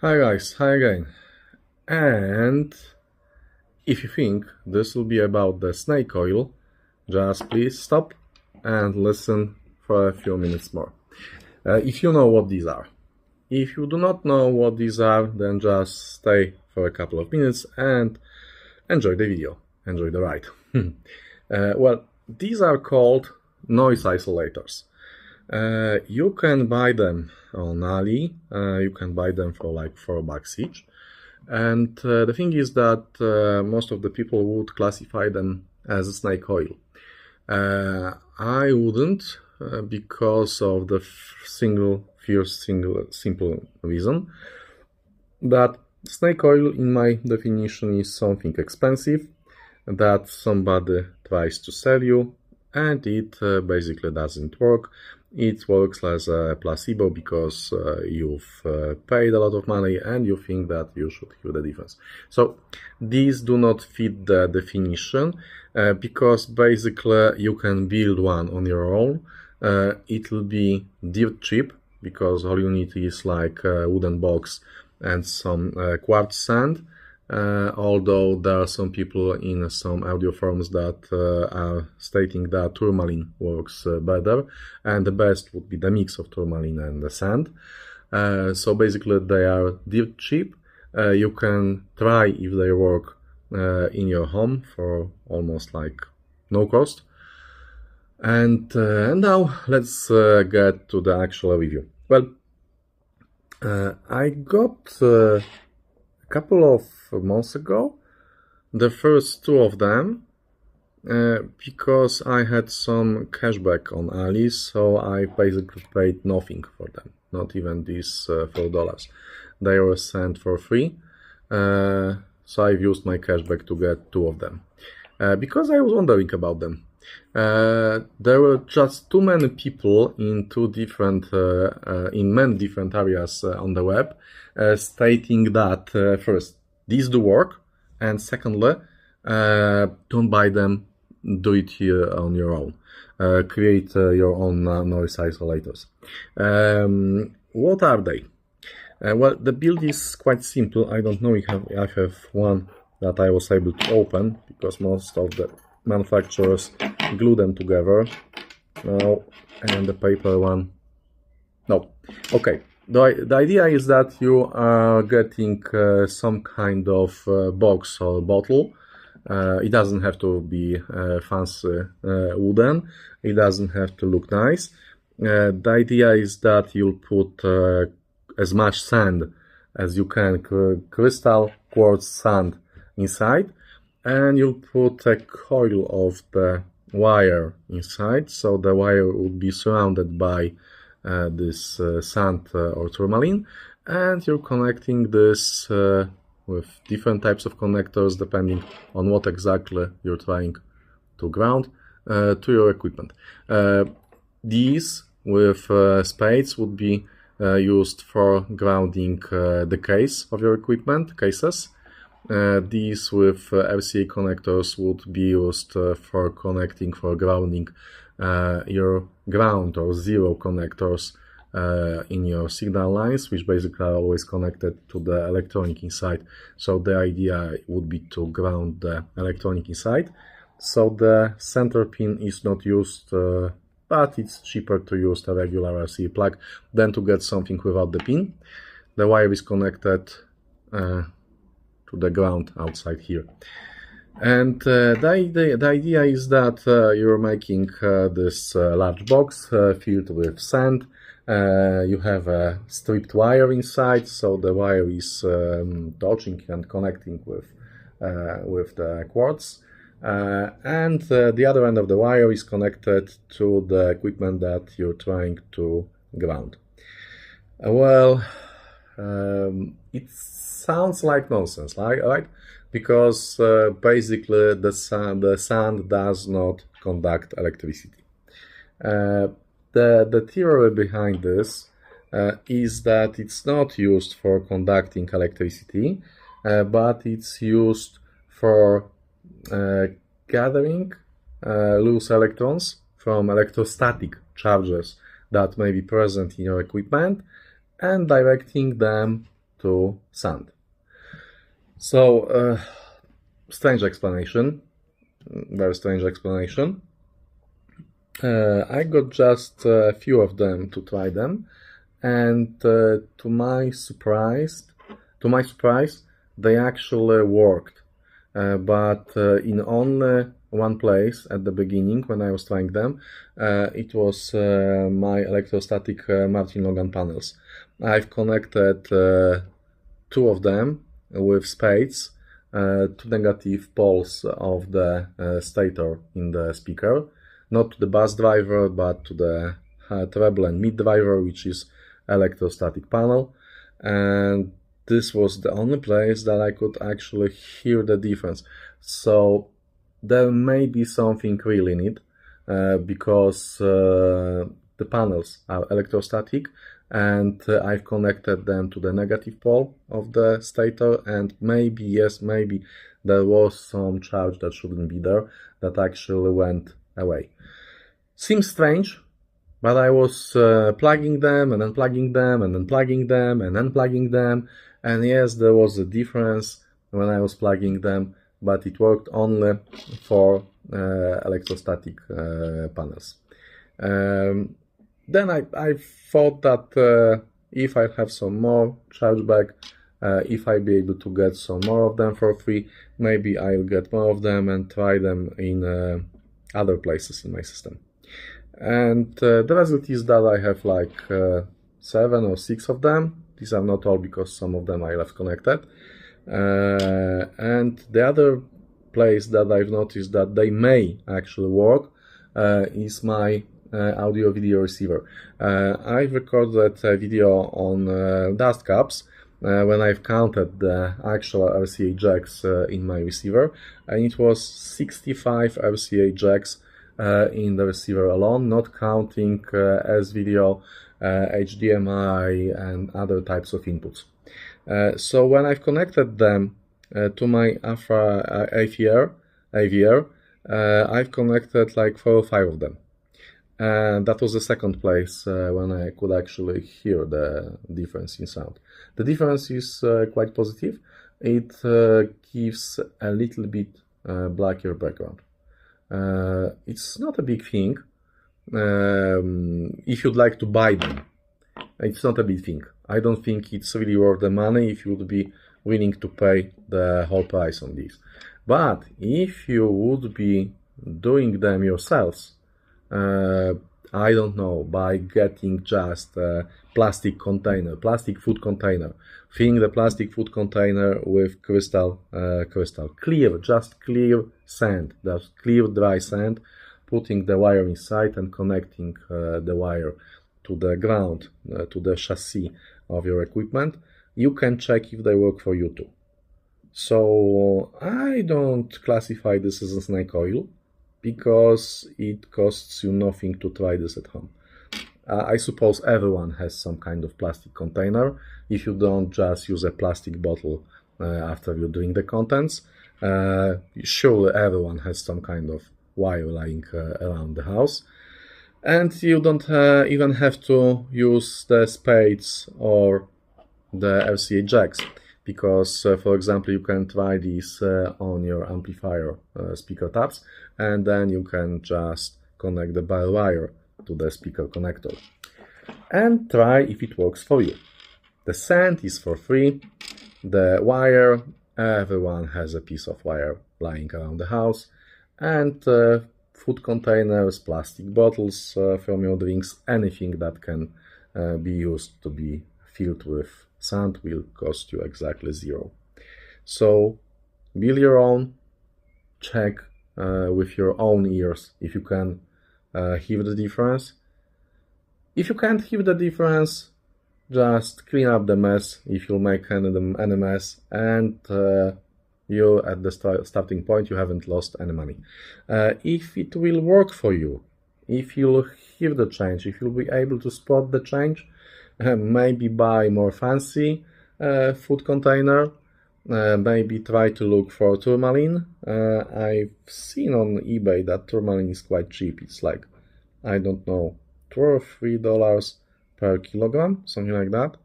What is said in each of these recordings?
Hi guys, hi again. And if you think this will be about the snake oil, just please stop and listen for a few minutes more. If you know what these are. If you do not know what these are, then just stay for a couple of minutes and enjoy the video, enjoy the ride. Well, these are called noise isolators. You can buy them on Ali. You can buy them for like $4 each. And the thing is that most of the people would classify them as snake oil. I wouldn't because of the simple reason that snake oil, in my definition, is something expensive that somebody tries to sell you, and it basically doesn't work. It works as a placebo because you've paid a lot of money and you think that you should hear the difference. So these do not fit the definition because basically you can build one on your own. It will be dirt cheap because all you need is like a wooden box and some quartz sand. Although there are some people in some audio forums that are stating that tourmaline works better, and the best would be the mix of tourmaline and the sand. So basically they are dirt cheap. You can try if they work in your home for almost like no cost. And now let's get to the actual review. Well, I got a couple of months ago the first two of them because I had some cashback on Ali, so I basically paid nothing for them, not even these $4. They were sent for free, so I've used my cashback to get two of them because I was wondering about them. There were just too many people in in many different areas on the web stating that first, these do work, and secondly, don't buy them, do it here on your own. Create your own noise isolators. What are they? Well, the build is quite simple. I don't know if I have one that I was able to open because most of the manufacturers glue them together. No, and the paper one. No. Okay. The idea is that you are getting some kind of box or bottle. It doesn't have to be fancy wooden. It doesn't have to look nice. The idea is that you'll put as much sand as you can, crystal quartz sand inside, and you'll put a coil of the wire inside, so the wire will be surrounded by this sand or tourmaline, and you're connecting this with different types of connectors depending on what exactly you're trying to ground to your equipment. These with spades would be used for grounding the case of your equipment, cases. These with RCA connectors would be used for grounding your ground or zero connectors in your signal lines, which basically are always connected to the electronic inside. So the idea would be to ground the electronic inside. So the center pin is not used, but it's cheaper to use a regular RCA plug than to get something without the pin. The wire is connected to the ground outside here. And the idea is that you're making this large box filled with sand. You have a stripped wire inside, so the wire is touching and connecting with the quartz. And the other end of the wire is connected to the equipment that you're trying to ground. Well, it sounds like nonsense, right? Because basically the sand does not conduct electricity. The theory behind this is that it's not used for conducting electricity, but it's used for gathering loose electrons from electrostatic charges that may be present in your equipment and directing them to sand. So, strange explanation, very strange explanation. I got just a few of them to try them, and to my surprise, they actually worked. But in only one place at the beginning when I was trying them. It was my electrostatic Martin Logan panels. I've connected two of them with spades to negative poles of the stator in the speaker, not to the bass driver but to the treble and mid driver, which is electrostatic panel, and this was the only place that I could actually hear the difference. So there may be something real in it, because the panels are electrostatic, and I've connected them to the negative pole of the stator, and maybe, yes, maybe there was some charge that shouldn't be there that actually went away. Seems strange, but I was plugging them and unplugging them and unplugging them and unplugging them, and yes, there was a difference when I was plugging them, but it worked only for electrostatic panels. Then I thought that if I have some more chargeback, if I be able to get some more of them for free, maybe I'll get more of them and try them in other places in my system. And the result is that I have like 7 or 6 of them. These are not all, because some of them I left connected. And the other place that I've noticed that they may actually work is my audio video receiver. I've recorded a video on dust caps when I've counted the actual RCA jacks in my receiver, and it was 65 RCA jacks in the receiver alone, not counting S-video, HDMI and other types of inputs. So when I've connected them to my AVR, I've connected like 4 or 5 of them. And that was the second place when I could actually hear the difference in sound. The difference is quite positive. It gives a little bit blacker background. It's not a big thing. If you'd like to buy them, it's not a big thing. I don't think it's really worth the money if you would be willing to pay the whole price on this. But if you would be doing them yourselves, I don't know, by getting just a plastic container, plastic food container, filling the plastic food container with crystal clear, just clear sand, just clear dry sand, putting the wire inside and connecting the wire to the ground, to the chassis of your equipment, you can check if they work for you too. So I don't classify this as a snake oil, because it costs you nothing to try this at home. I suppose everyone has some kind of plastic container. If you don't, just use a plastic bottle after you drink the contents. Surely everyone has some kind of wire lying around the house. And you don't even have to use the spades or the RCA jacks, because, for example, you can try this on your amplifier speaker tabs, and then you can just connect the bar wire to the speaker connector and try if it works for you. The sand is for free. The wire, everyone has a piece of wire lying around the house, and food containers, plastic bottles from your drinks, anything that can be used to be filled with sand will cost you exactly 0. So build your own, check with your own ears if you can hear the difference. If you can't hear the difference, just clean up the mess if you make any mess, and you at the starting point, you haven't lost any money. If it will work for you, if you'll hear the change, if you'll be able to spot the change, maybe buy more fancy food container, maybe try to look for tourmaline. I've seen on eBay that tourmaline is quite cheap. It's like, I don't know, $2 or $3 per kilogram, something like that.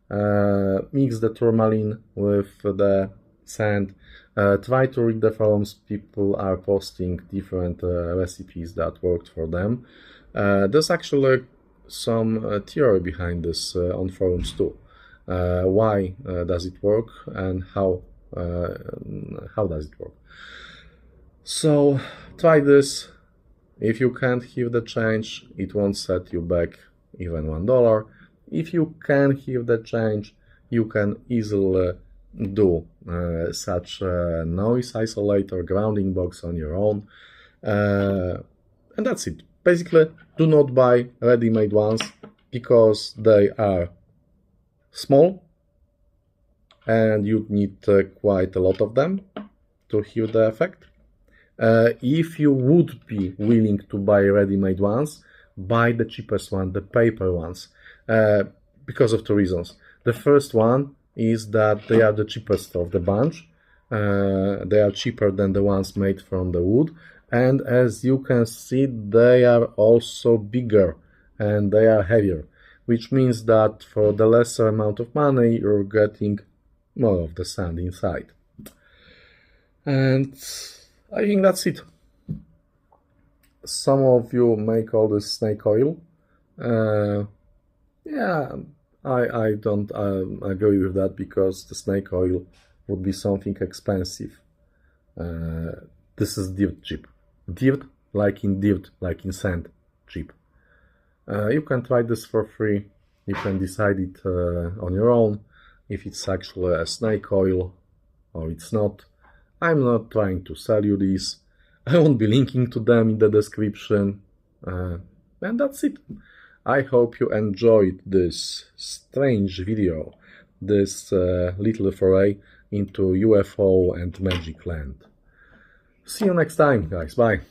Mix the tourmaline with the sand. Try to read the forums. People are posting different recipes that worked for them. There's actually some theory behind this on forums too. Why does it work and how does it work? So try this. If you can't hear the change, it won't set you back even $1. If you can hear the change, you can easily do such a noise isolator grounding box on your own, and that's it. Basically, do not buy ready-made ones because they are small and you need quite a lot of them to hear the effect. If you would be willing to buy ready-made ones, buy the cheapest one, the paper ones, because of two reasons. The first one is that they are the cheapest of the bunch. They are cheaper than the ones made from the wood, and as you can see, they are also bigger and they are heavier, which means that for the lesser amount of money you're getting more of the sand inside. And I think that's it. Some of you may call this snake oil. Yeah, I don't agree with that, because the snake oil would be something expensive. This is dirt cheap. Dirt, like in sand, cheap. You can try this for free. You can decide it on your own if it's actually a snake oil or it's not. I'm not trying to sell you this. I won't be linking to them in the description. And that's it. I hope you enjoyed this strange video, this little foray into UFO and magic land. See you next time, guys. Bye.